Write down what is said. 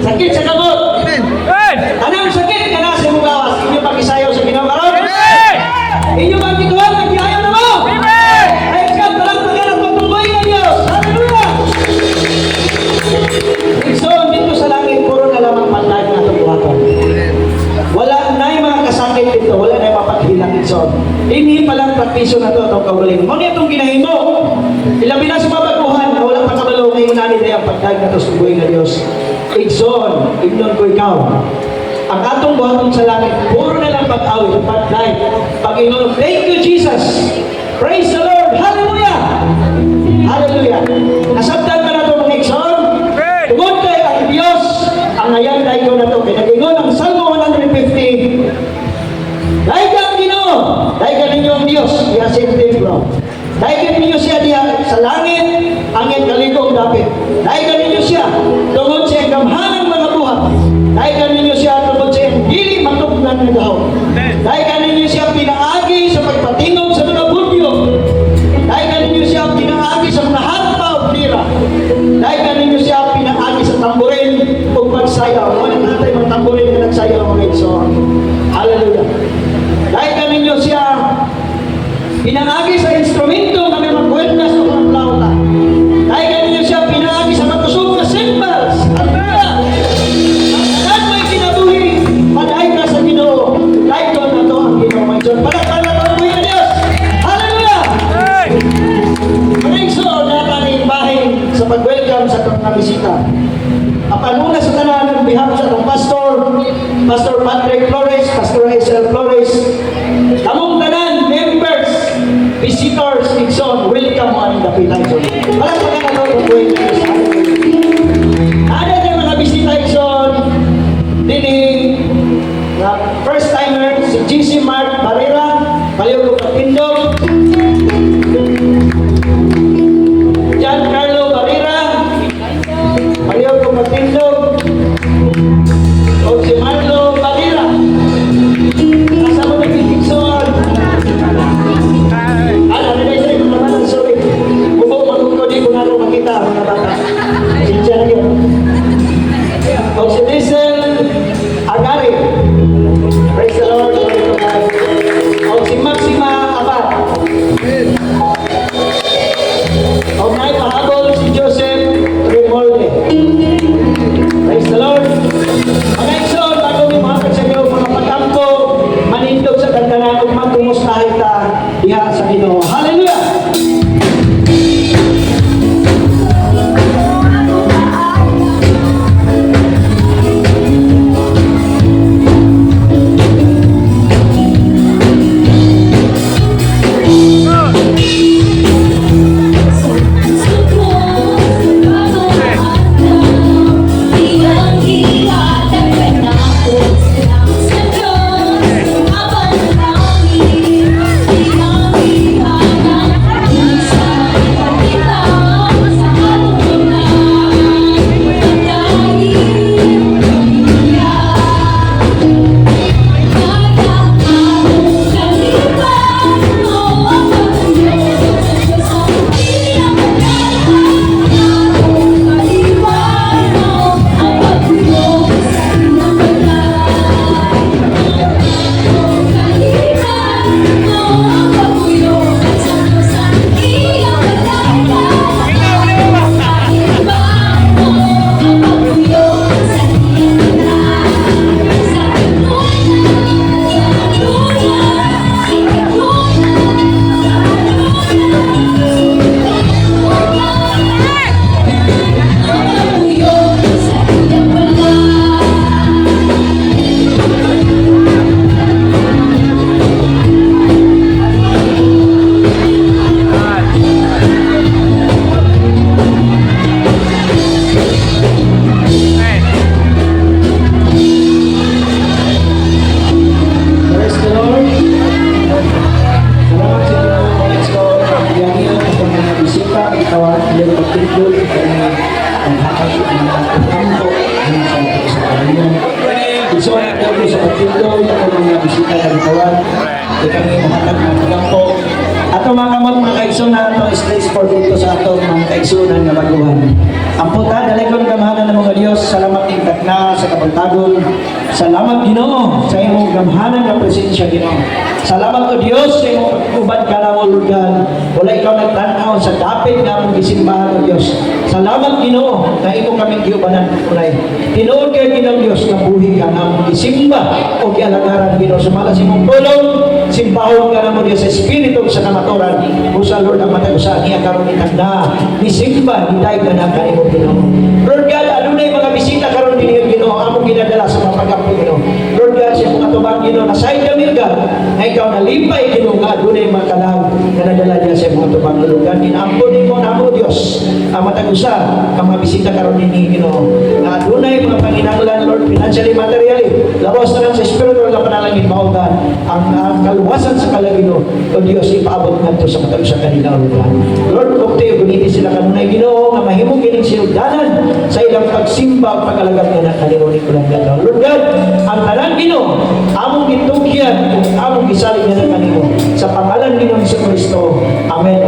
Sakit sa kamot. Anong sakit ka na sa imong gawas? Inyo pag-isayaw sa Ginoo karon? Inyo pag-ituan, nag-iayaw na mo? Ay, ikaw, talang pagkalang pagtunggoy ng Diyos. Hallelujah! So, dito sa langit, puro na lamang pantay na itong buhaton. Wala na yung mga kasakit dito, wala na yung mapaghilang ito. Hindi palang praktisyo na ito, itong kaugaling. Muna itong ginahimo. Ilabi na sa mabaguhan, wala pa kabalo ngayon na nila ang pagkain na ito sa buhay na Diyos. Igsoon, ignon ko ikaw. Ang atong buhaton sa langit, puro na lang pag-awit, pag-dive, pag-inom. Thank you, Jesus! Praise the Lord! Hallelujah! Hallelujah! Nasabtan ka na ito mga igsoon? Tugod kay ang Diyos, ang nayanday ko na ito. Kaya nag-ingon ang Salmo 150, dahil ka ang Ginoo, dahil ka ninyo ang Diyos, diya sa templo. Dahil ka ninyo siya diya sa langit, angin kaligong dapit. Dahil ka ninyo siya, tungod siya ang gamhanang mga buhat. Dahil ka ninyo siya, tungod siya ang dili matugnan ng dahon. Dahil ka ninyo siya pinaagi sa pagpatingog sa mga budyo. Dahil ka ninyo siya pinaagi sa mga harpa o tira. Dahil ka ninyo siya pinaagi sa tamburin o pagsayaw. Wala natin mga tamburin na nagsayaw mga igsoon. Hallelujah. Dahil ka ninyo siya pinaagi sa instrumento na may magkweltas o mga flauta. Dahil ka ninyo siya pinaagi sa magkusog na cymbals. Hallelujah. At may kinabuhi, manahay ka sa Ginoo. Dahil doon na ito ang Ginoo mga igsoon. Palakpan na ito ang buhay ng Diyos. Hallelujah. Mga igsoon, nataning bahay sa pag-welcome sa mga bisita. Apanuna sa tanan ng bihag sa itong Pastor Patrick Flores, Pastor Hazel Flores, among tanan, members, visitors, igsoon, welcome mo ang dapitay. Walang pagkakataon kung buhay na sa akin. Ada na mga bisita, igsoon, dini, first timer, si GC Mark Barrera, Palio Kapindog, John Carlo Barrera, Palio Kapindog, o si Marlo Barrera. Nasa mo nag-ikson. Ano na sa'yo, mga naman, sorry. Bubo, magkukod, di ko na rin makita, mga bata. Sinsya na yun. O si Diesel Agari. Praise the Lord. O si Maxima Abad. O na ipahabol si Joseph Remolde. Praise the Lord. Mga igsoon, bago may mga kagsagaw, mga patampo, manindog sa kantanan, kung magkumustahin ta, diha sa Ginoo. Hallelujah! Ato mga kamot mga kaigsunan, ito is place for dito sa ato mga kaigsunan nga baguhan. Ang puta, dalikon kamahanan ng mga Diyos, salamat ng na sa kabantagon. Salamat Ginoo sa imong gamhanan nga presensya Ginoo. Salamat o Dios sa imong pag-ubad ka na mo Lord God. Wala ikaw nagtanaw sa dapit nga among gisimbahan o Dios. Salamat Ginoo na imo kami giubanan unay. Tinuod kay Ginoo Dios nga buhi ka na among gisimba o gialagaran Ginoo. Sumala sa imong tulong, simbahon ka na mo Dios sa espiritu sa kamaturan. Usa Lord ang matagusa niya karon itanda. Nisimba giday ka na kanimo Ginoo. Lord God, adunay mga bisita karon dinhi Ginoo among ginadala sa mga pagkampo Ginoo. Lord God, sa mga tubag Ginoo na side kami God, na ikaw nalipay Ginoo nga adunay mga kalag na nadala niya sa mga tubag Lord God. Inampun nimo namo Dios ang matagusa ang mga bisita karon dinhi Ginoo. Na adunay mga panginahanglan Lord, financially, materially, lawas na lang sa spiritual na panalangin mao God ang kaluwasan sa kalagino o Dios ipaabot ngadto sa matagusa kanila Lord God. Lord, kung tayo guniti sila kanunay Ginoo nga mahimong kining sinugdanan sa ilang pagsimba ug pag-alagad nga kanimo ni kulang God. Lord God, ang tanan Ginoo among gitugyan ug among gisalig nga kanimo sa pangalan ni Hesus Kristo. Amen.